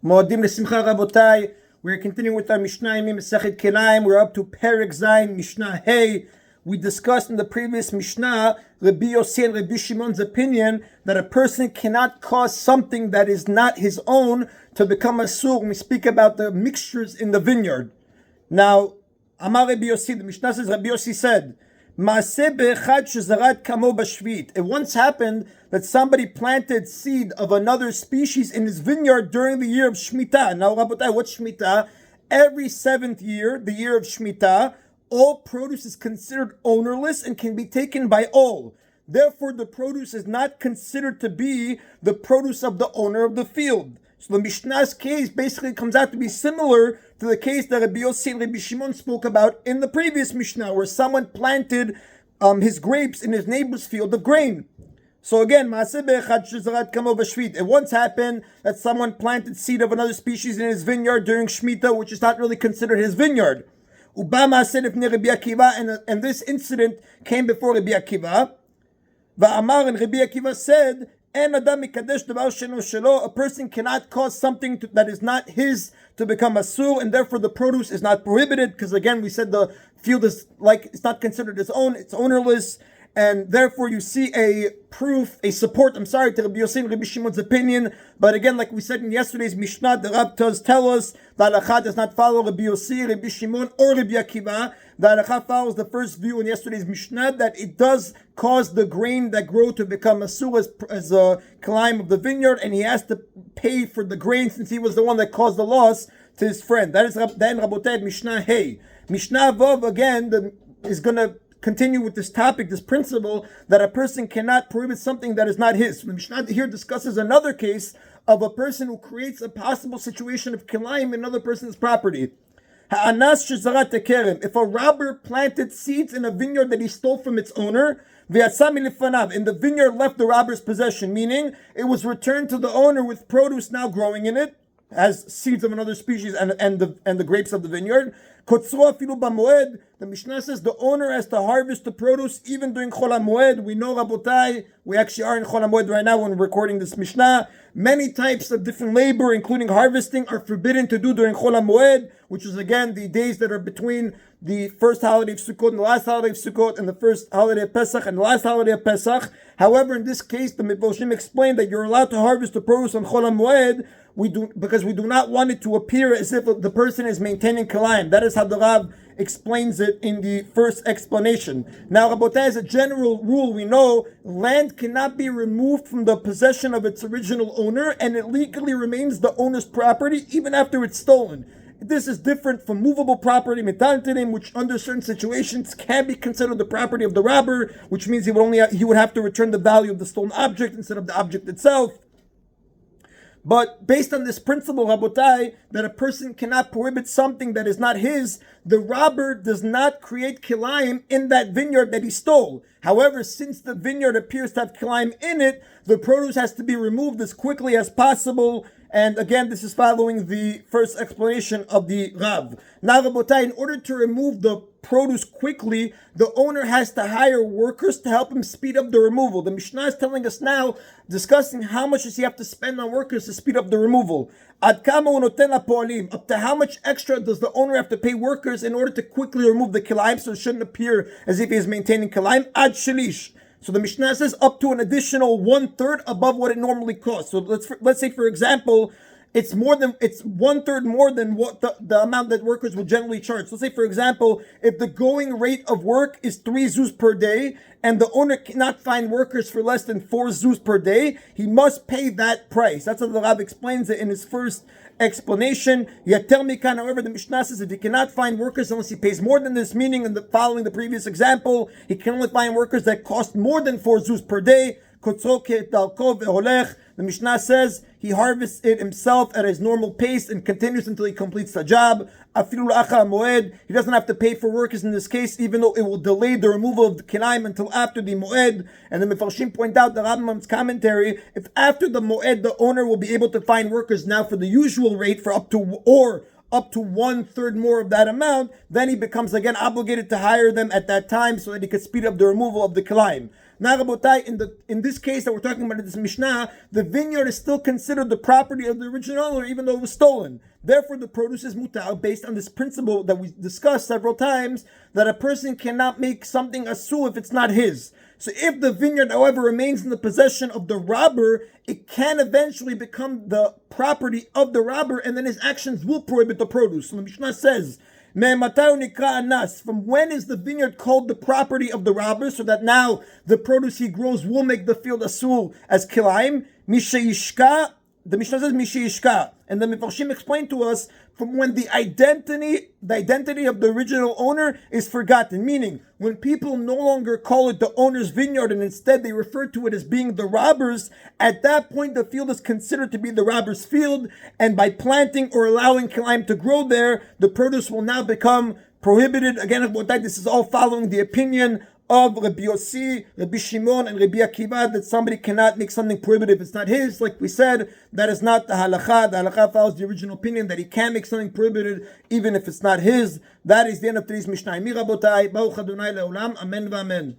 Moadim L'Simcha Rabotai. We're continuing with our Mishna Yomi Masechet Kilayim. We're up to Perek Zayin Mishnah Hey. We discussed in the previous Mishnah Rabbi Yossi and Rabbi Shimon's opinion that a person cannot cause something that is not his own to become asur. When we speak about the mixtures in the vineyard. Now, Amar Rabbi Yossi, the Mishnah says, Rabbi Yossi said, it once happened that somebody planted seed of another species in his vineyard during the year of Shemitah. Now, Rabotai, what's Shemitah? Every seventh year, the year of Shemitah, all produce is considered ownerless and can be taken by all. Therefore, the produce is not considered to be the produce of the owner of the field. So the Mishnah's case basically comes out to be similar to the case that Rabbi Yossi and Rabbi Shimon spoke about in the previous Mishnah, where someone planted his grapes in his neighbor's field of grain. So again, it once happened that someone planted seed of another species in his vineyard during Shemitah, which is not really considered his vineyard. And this incident came before Rabbi Akiva. And Rabbi Akiva said, a person cannot cause something that is not his to become asur, and therefore the produce is not prohibited, because again we said the field is like it's not considered his own, it's ownerless, and therefore you see a support to Rabbi Yossi and Rabbi Shimon's opinion. But again, like we said in yesterday's Mishnah, the Rab does tell us that Halakha does not follow Rabbi Yossi, Rabbi Shimon, or Rabbi Akiva. The Halakha follows the first view in yesterday's Mishnah, that it does cause the grain that grow to become asur as a Kilayim of the vineyard, and he has to pay for the grain since he was the one that caused the loss to his friend. That is then Rabotai Mishnah Hey. Mishnah Vav again is going to continue with this topic, this principle that a person cannot prohibit something that is not his. The Mishnah here discusses another case of a person who creates a possible situation of Kilayim in another person's property. If a robber planted seeds in a vineyard that he stole from its owner, and the vineyard left the robber's possession, meaning it was returned to the owner with produce now growing in it, as seeds of another species and the grapes of the vineyard. The Mishnah says the owner has to harvest the produce even during Chol HaMoed. We know, Rabotai, we actually are in Chol HaMoed right now when we're recording this Mishnah. Many types of different labor, including harvesting, are forbidden to do during Chol HaMoed, which is again the days that are between the first holiday of Sukkot and the last holiday of Sukkot, and the first holiday of Pesach and the last holiday of Pesach. However, in this case, the Miposhim explained that you're allowed to harvest the produce on Chol HaMoed because we do not want it to appear as if the person is maintaining Kilayim. That is how the Rav explains it in the first explanation. Now, Rabotai, as a general rule, we know land cannot be removed from the possession of its original owner, and it legally remains the owner's property even after it's stolen. This is different from movable property, metaltanim, which under certain situations can be considered the property of the robber, which means he would have to return the value of the stolen object instead of the object itself. But based on this principle, Rabotai, that a person cannot prohibit something that is not his, the robber does not create Kilayim in that vineyard that he stole. However, since the vineyard appears to have Kilayim in it, the produce has to be removed as quickly as possible. And again, this is following the first explanation of the Rav. Now, Rabotai, in order to remove the produce quickly, the owner has to hire workers to help him speed up the removal. The Mishnah is telling us now, discussing how much does he have to spend on workers to speed up the removal. Up to how much extra does the owner have to pay workers in order to quickly remove the Kilayim, so it shouldn't appear as if he is maintaining Kilayim? Ad shalish. So the Mishnah says up to an additional 1/3 above what it normally costs. So let's say, for example, it's 1/3 more than what the amount that workers would generally charge. So say, for example, if the going rate of work is 3 zuz per day, and the owner cannot find workers for less than 4 zuz per day, he must pay that price. That's how the Rab explains it in his first explanation. However, the Mishnah says if he cannot find workers unless he pays more than this, meaning following the previous example, he can only find workers that cost more than 4 zuz per day. The Mishnah says he harvests it himself at his normal pace and continues until he completes the job. He doesn't have to pay for workers in this case, even though it will delay the removal of the Kilayim until after the Moed. And the Mefarshim point out, the Rambam's commentary, if after the Moed the owner will be able to find workers now for the usual rate for up to 1/3 more of that amount, then he becomes again obligated to hire them at that time so that he could speed up the removal of the Kilayim. Now, Rabotai, in this case that we're talking about in this Mishnah, the vineyard is still considered the property of the original owner, even though it was stolen. Therefore, the produce is mutar based on this principle that we discussed several times, that a person cannot make something asur if it's not his. So if the vineyard, however, remains in the possession of the robber, it can eventually become the property of the robber, and then his actions will prohibit the produce. So the Mishnah says, from when is the vineyard called the property of the robber, so that now the produce he grows will make the field asur as kilayim? The Mishnah says Mishishka, and the Mefarshim explain to us from when the identity of the original owner is forgotten. Meaning, when people no longer call it the owner's vineyard and instead they refer to it as being the robber's, at that point the field is considered to be the robber's field, and by planting or allowing Kilayim to grow there, the produce will now become prohibited. Again, this is all following the opinion of Rabbi Yossi, Rabbi Shimon, and Rabbi Akiva, that somebody cannot make something prohibitive if it's not his. Like we said, that is not the halacha. The halacha follows the original opinion that he can make something prohibited even if it's not his. That is the end of today's Mishnah. Rabotai, Baruch Adonai Le'olam, Amen v'Amen.